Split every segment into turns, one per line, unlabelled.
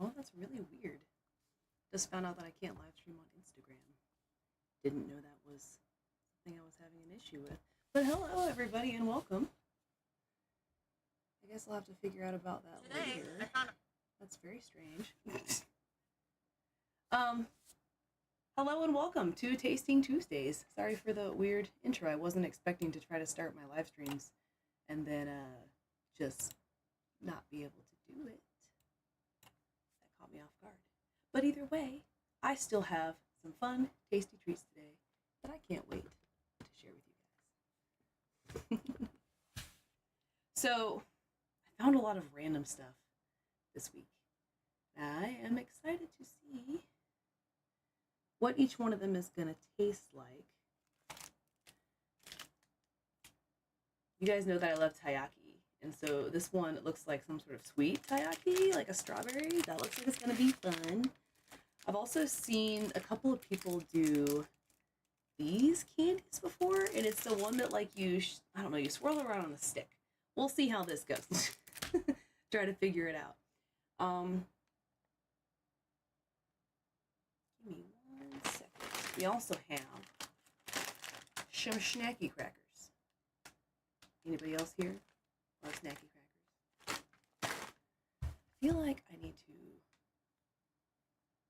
Oh, that's really weird. Just found out that I can't live stream on Instagram. Didn't know that was something I was having an issue with. But hello, everybody, and welcome. I guess I'll have to figure out about that later. That's very strange. um, hello and welcome to Tasting Tuesdays. Sorry for the weird intro. I wasn't expecting to try to start my live streams and then just not be able to do it. That caught me off guard. But either way, I still have some fun, tasty treats today that I can't wait to share with you guys. So, I found a lot of random stuff this week. I am excited to see what each one of them is going to taste like. You guys know that I love taiyaki, and so this one looks like some sort of sweet taiyaki, like a strawberry. That looks like it's going to be fun. I've also seen a couple of people do these candies before, and it's the one that like you swirl around on a stick. We'll see how this goes. Try to figure it out. Give me 1 second. We also have some snacky crackers. Anybody else here love snacky crackers? I feel like I need to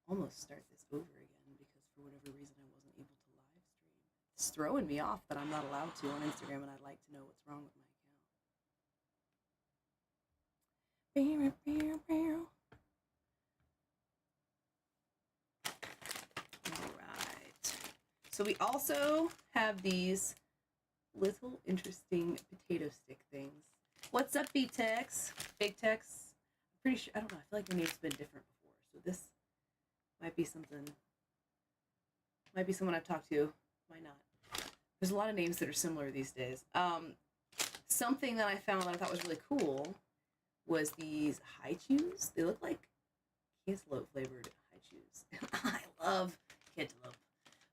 almost start this over again because for whatever reason I wasn't able to live stream. It's throwing me off that I'm not allowed to on Instagram, and I'd like to know what's wrong with my account. Alright. So we also have these little interesting potato stick things. What's up, B-Tex? Big Tex? I'm pretty sure, I don't know, I feel like their name's been different before. So this might be someone I've talked to, might not. There's a lot of names that are similar these days. Something that I found that I thought was really cool was these Hi-Chews. They look like cantaloupe flavored Hi-Chews. I love cantaloupe,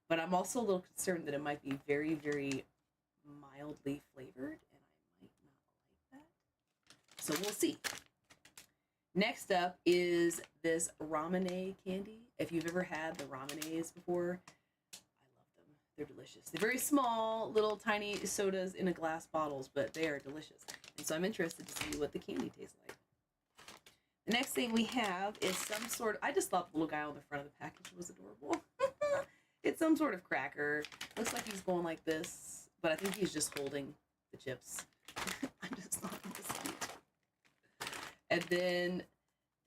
but I'm also a little concerned that it might be very, very mildly flavored, and I might not like that. So we'll see. Next up is this Ramune candy. If you've ever had the Ramunes before, I love them. They're delicious. They're very small, little tiny sodas in a glass bottles, but they are delicious. And so I'm interested to see what the candy tastes like. The next thing we have is some sort of, I just thought the little guy on the front of the package was adorable. It's some sort of cracker. Looks like he's going like this, but I think he's just holding the chips. I just thought it was cute. And then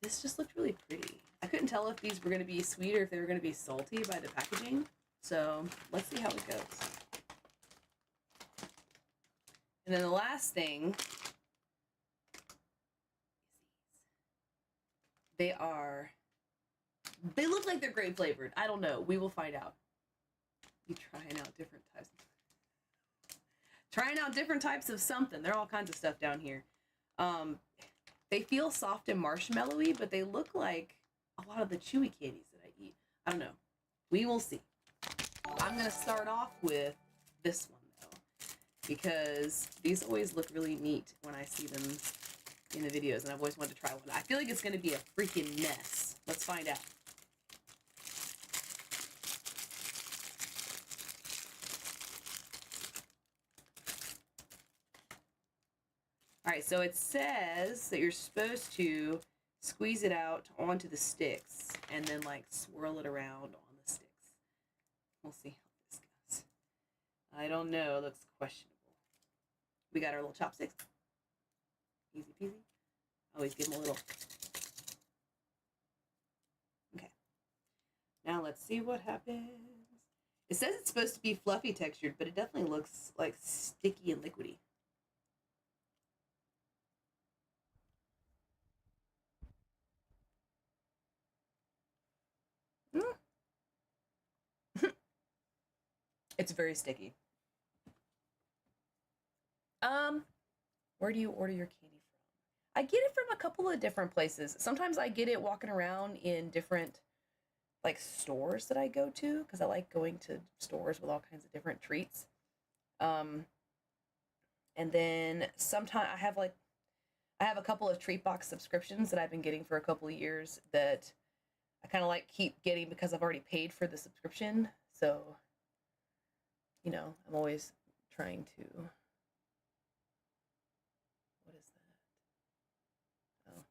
this just looked really pretty. I couldn't tell if these were going to be sweet or if they were going to be salty by the packaging. So let's see how it goes. And then the last thing, they look like they're grape flavored. I don't know. We will find out. You trying out different types. Trying out different types of something. There are all kinds of stuff down here. They feel soft and marshmallowy, but they look like a lot of the chewy candies that I eat. I don't know. We will see. I'm going to start off with this one, though, because these always look really neat when I see them in the videos, and I've always wanted to try one. I feel like it's going to be a freaking mess. Let's find out. All right, so it says that you're supposed to squeeze it out onto the sticks and then like swirl it around on the sticks. We'll see how this goes. I don't know, it looks questionable. We got our little chopsticks. Easy peasy. Always give them a little. Okay. Now let's see what happens. It says it's supposed to be fluffy textured, but it definitely looks like sticky and liquidy. It's very sticky. Where do you order your candy from? I get it from a couple of different places. Sometimes I get it walking around in different like stores that I go to because I like going to stores with all kinds of different treats. And then sometimes I I have a couple of treat box subscriptions that I've been getting for a couple of years that I kind of like keep getting because I've already paid for the subscription. So, you know, I'm always trying to. What is that? Oh,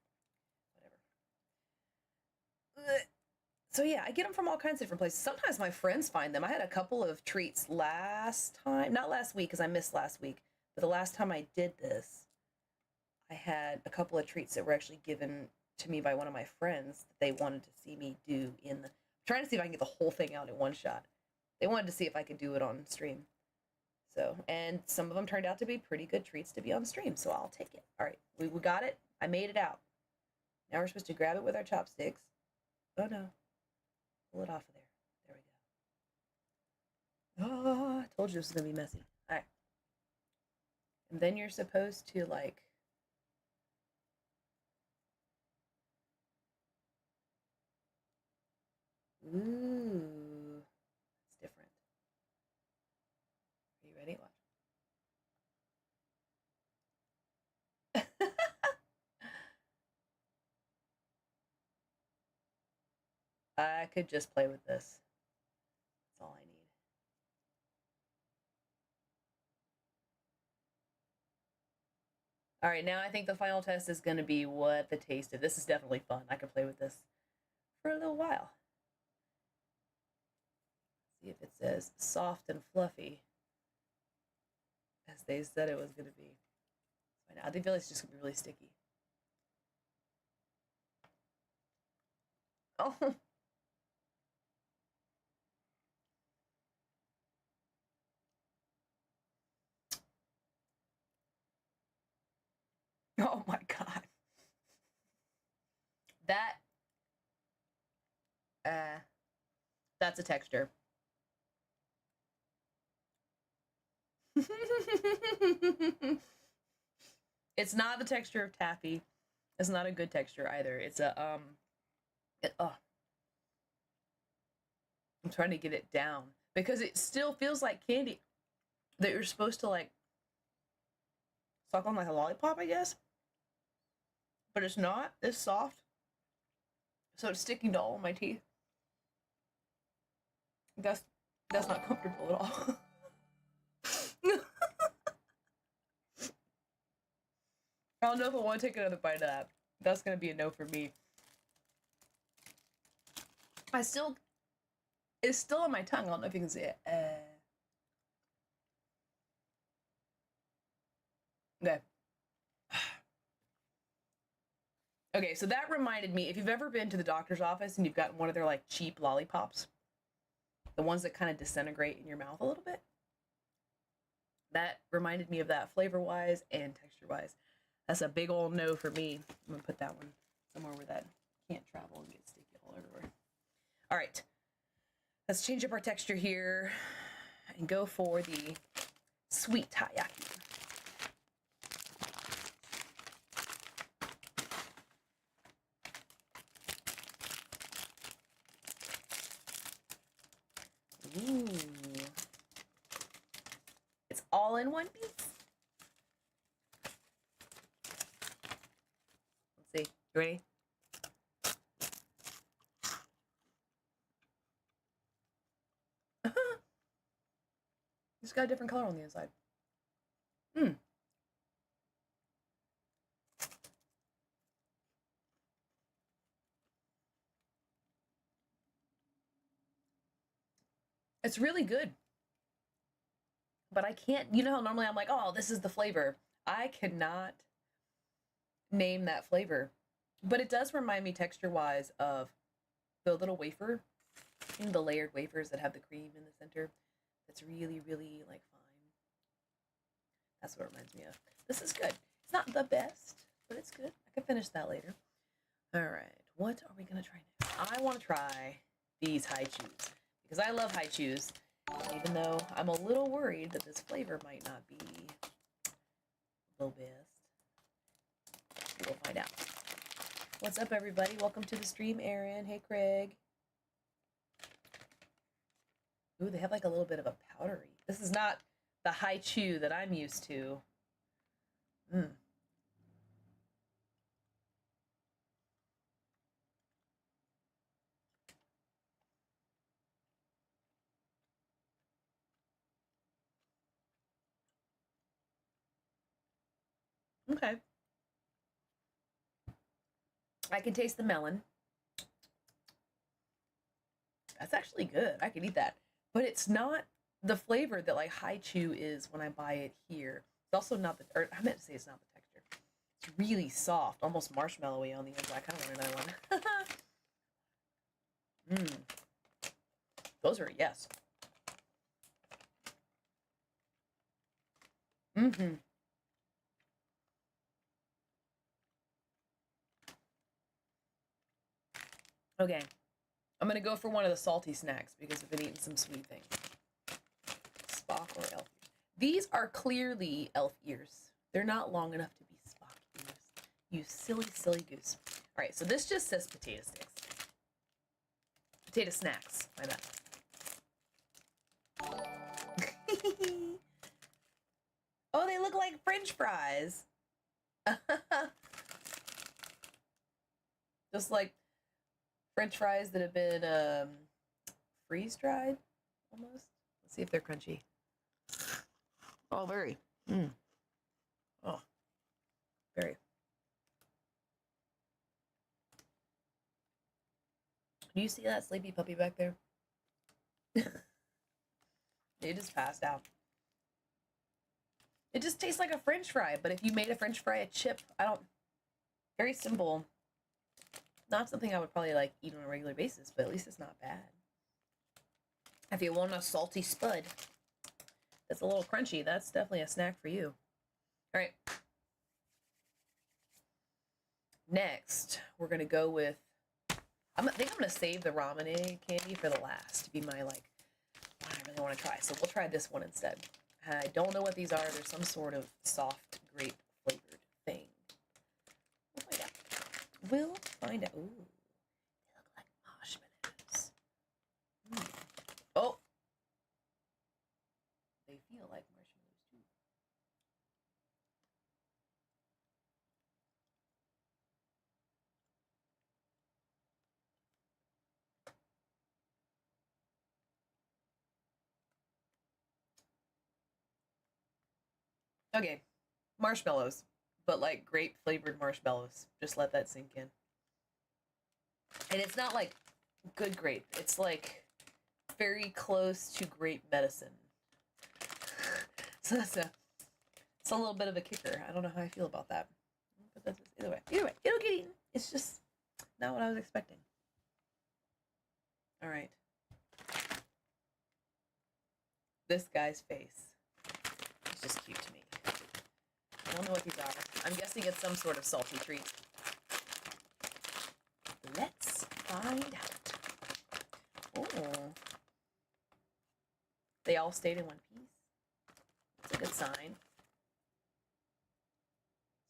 whatever. So yeah, I get them from all kinds of different places. Sometimes my friends find them. I had a couple of treats last time, not last week because I missed last week, but the last time I did this, I had a couple of treats that were actually given to me by one of my friends that they wanted to see me do in the. I'm trying to see if I can get the whole thing out in one shot. They wanted to see if I could do it on stream. So, and some of them turned out to be pretty good treats to be on stream, so I'll take it. All right, we got it. I made it out. Now we're supposed to grab it with our chopsticks. Oh no. Pull it off of there. There we go. Oh, I told you this was going to be messy. All right. And then you're supposed to, like, ooh, it's different. Are you ready? Watch. I could just play with this. That's all I need. All right, now I think the final test is going to be what the taste of. This is definitely fun. I could play with this for a little while. See if it says soft and fluffy, as they said it was going to be. I think it's just going to be really sticky. Oh. Oh my God. That's a texture. It's not the texture of taffy. It's not a good texture either. It's a I'm trying to get it down because it still feels like candy that you're supposed to like suck on like a lollipop, I guess. But it's not. It's soft. So it's sticking to all of my teeth. That's not comfortable at all. I don't know if I want to take another bite of that. That's gonna be a no for me. It's still on my tongue. I don't know if you can see it. Okay. Okay, so that reminded me, if you've ever been to the doctor's office and you've gotten one of their like cheap lollipops, the ones that kind of disintegrate in your mouth a little bit, that reminded me of that flavor-wise and texture-wise. That's a big old no for me. I'm gonna put that one somewhere where that can't travel and get sticky all everywhere. All right, let's change up our texture here and go for the sweet taiyaki. Ooh. It's all in one piece. Let's see. You ready? It's got a different color on the inside. It's really good. But I can't, you know how normally I'm like, oh, this is the flavor. I cannot name that flavor. But it does remind me texture-wise of the little wafer, you know, the layered wafers that have the cream in the center. It's really, really like fine. That's what it reminds me of. This is good. It's not the best, but it's good. I can finish that later. All right, what are we gonna try next? I want to try these Hi-Chews because I love Hi-Chews, even though I'm a little worried that this flavor might not be the best. We'll find out. What's up, everybody? Welcome to the stream, Aaron. Hey, Craig. Ooh, they have like a little bit of a powdery. This is not the Hi-Chew that I'm used to. Okay. I can taste the melon. That's actually good. I can eat that. But it's not the flavor that like Haichu is when I buy it here. It's also not the, or I meant to say it's not the texture. It's really soft, almost marshmallowy on the inside. I kind of want another one. Those are a yes. Okay. I'm gonna go for one of the salty snacks because I've been eating some sweet things. Spock or elf ears. These are clearly elf ears. They're not long enough to be Spock ears. You silly, silly goose. All right, so this just says potato sticks. Potato snacks, my bad. Oh, they look like French fries. Just like French fries that have been freeze dried, almost. Let's see if they're crunchy. Oh, very. Oh, very. Do you see that sleepy puppy back there? It just passed out. It just tastes like a French fry, but if you made a French fry a chip, very simple. Not something I would probably like eat on a regular basis, but at least it's not bad. If you want a salty spud that's a little crunchy, that's definitely a snack for you. All right. Next, we're gonna go with, I think I'm gonna save the ramen candy for the last to be my like, what I really want to try. So we'll try this one instead. I don't know what these are. They're some sort of soft grape flavored thing. We'll find out. We'll find out. Ooh, they look like marshmallows. Oh, they feel like marshmallows too. Okay, marshmallows, but like grape flavored marshmallows. Just let that sink in. And it's not like good grape. It's like very close to grape medicine. So it's a little bit of a kicker. I don't know how I feel about that. But that's either way, it'll get eaten. It's just not what I was expecting. All right. This guy's face. It's just cute to me. I don't know what these are. I'm guessing it's some sort of salty treat. Let's find out. Oh. They all stayed in one piece. It's a good sign.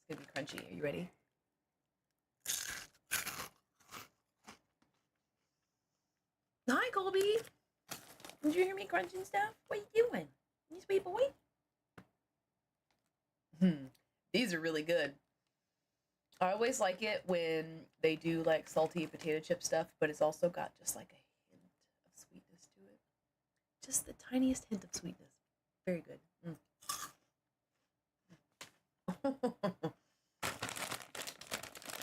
It's gonna be crunchy. Are you ready? Hi, Colby. Did you hear me crunching stuff? What are you doing? You sweet boy? These are really good. I always like it when they do like salty potato chip stuff, but it's also got just like a hint of sweetness to it. Just the tiniest hint of sweetness. Very good.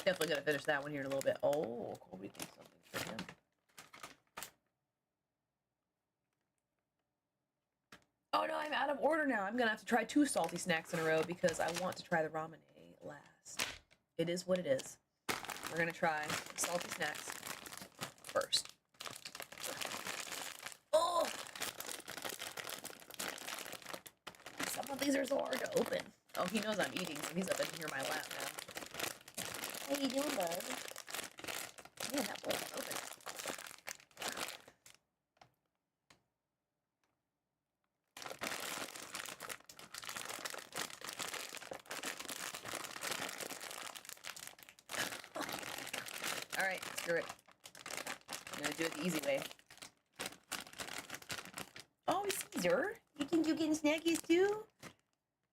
Definitely gonna finish that one here in a little bit. Oh, Colby thinks something for him. Oh no, I'm out of order now. I'm gonna have to try 2 salty snacks in a row because I want to try the ramen last. It is what it is. We're gonna try the salty snacks first. Oh! Some of these are so hard to open. Oh, he knows I'm eating, so he's up in here in my lap now. How you doing, bud? Man, that bowl is open. Alright, screw it. I'm gonna do it the easy way. Oh, Caesar, you think you're getting snackies too?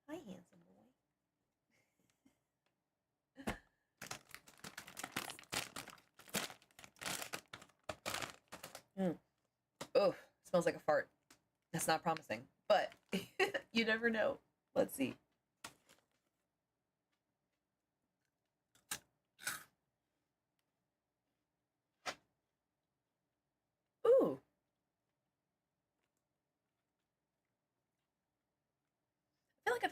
Hi, handsome boy. Oh, smells like a fart. That's not promising, but you never know. Let's see.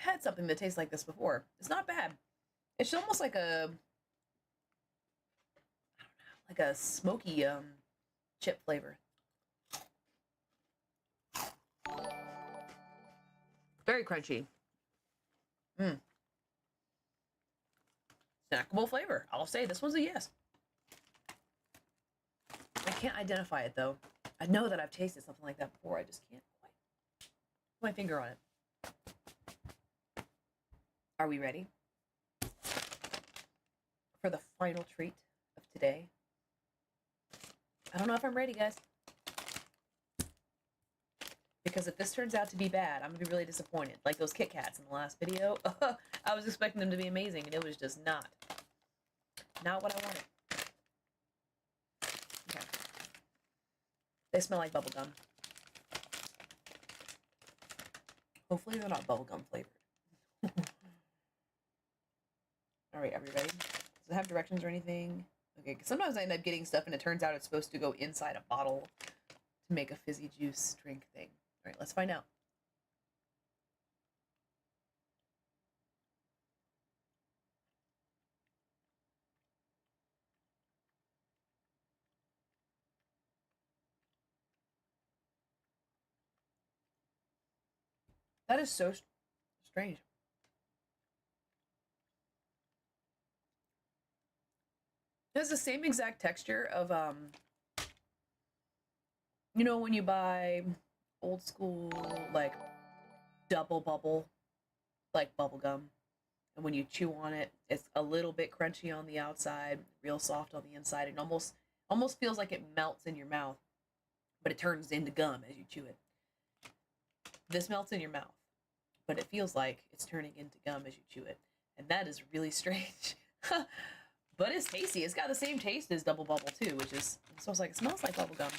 had something that tastes like this before. It's not bad. It's almost like a smoky chip flavor. Very crunchy. Snackable flavor. I'll say this one's a yes. I can't identify it though. I know that I've tasted something like that before. I just can't quite put my finger on it. Are we ready for the final treat of today? I don't know if I'm ready, guys. Because if this turns out to be bad, I'm gonna be really disappointed. Like those Kit Kats in the last video. I was expecting them to be amazing, and it was just not what I wanted. Okay. They smell like bubblegum. Hopefully they're not bubblegum flavored. Alright, are we ready? Does it have directions or anything? Okay, because sometimes I end up getting stuff and it turns out it's supposed to go inside a bottle to make a fizzy juice drink thing. Alright, let's find out. That is so strange. It has the same exact texture of, you know, when you buy old school, like, double bubble, like bubble gum. And when you chew on it, it's a little bit crunchy on the outside, real soft on the inside, and almost feels like it melts in your mouth, but it turns into gum as you chew it. This melts in your mouth, but it feels like it's turning into gum as you chew it. And that is really strange. But it's tasty. It's got the same taste as Double Bubble too, which is, it smells like bubble gum.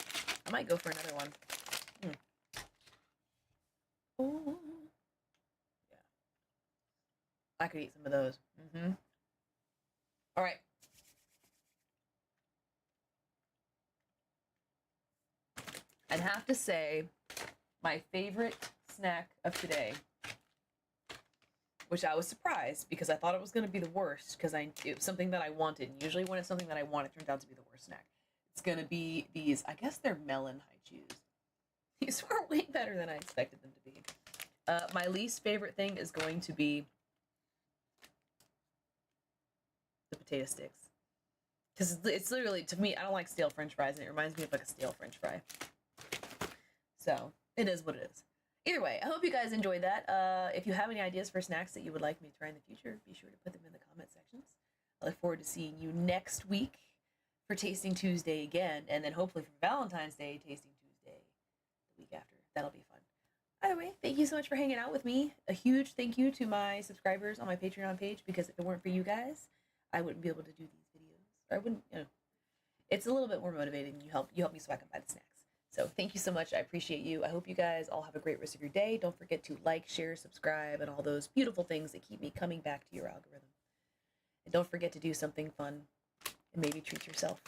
I might go for another one. Ooh. Yeah. I could eat some of those. All right. I'd have to say my favorite snack of today, which I was surprised because I thought it was going to be the worst because it was something that I wanted. And usually when it's something that I want, it turns out to be the worst snack. It's going to be these, I guess they're melon Hi-Chews. These were way better than I expected them to be. My least favorite thing is going to be the potato sticks. Because it's literally, to me, I don't like stale French fries, and it reminds me of like a stale French fry. So, it is what it is. Either way, I hope you guys enjoyed that. If you have any ideas for snacks that you would like me to try in the future, be sure to put them in the comment sections. I look forward to seeing you next week for Tasting Tuesday again, and then hopefully for Valentine's Day, Tasting Tuesday the week after. That'll be fun. Either way, thank you so much for hanging out with me. A huge thank you to my subscribers on my Patreon page, because if it weren't for you guys, I wouldn't be able to do these videos. Or I wouldn't, you know, it's a little bit more motivating. You help me so I can buy the snacks. So thank you so much. I appreciate you. I hope you guys all have a great rest of your day. Don't forget to like, share, subscribe, and all those beautiful things that keep me coming back to your algorithm. And don't forget to do something fun and maybe treat yourself.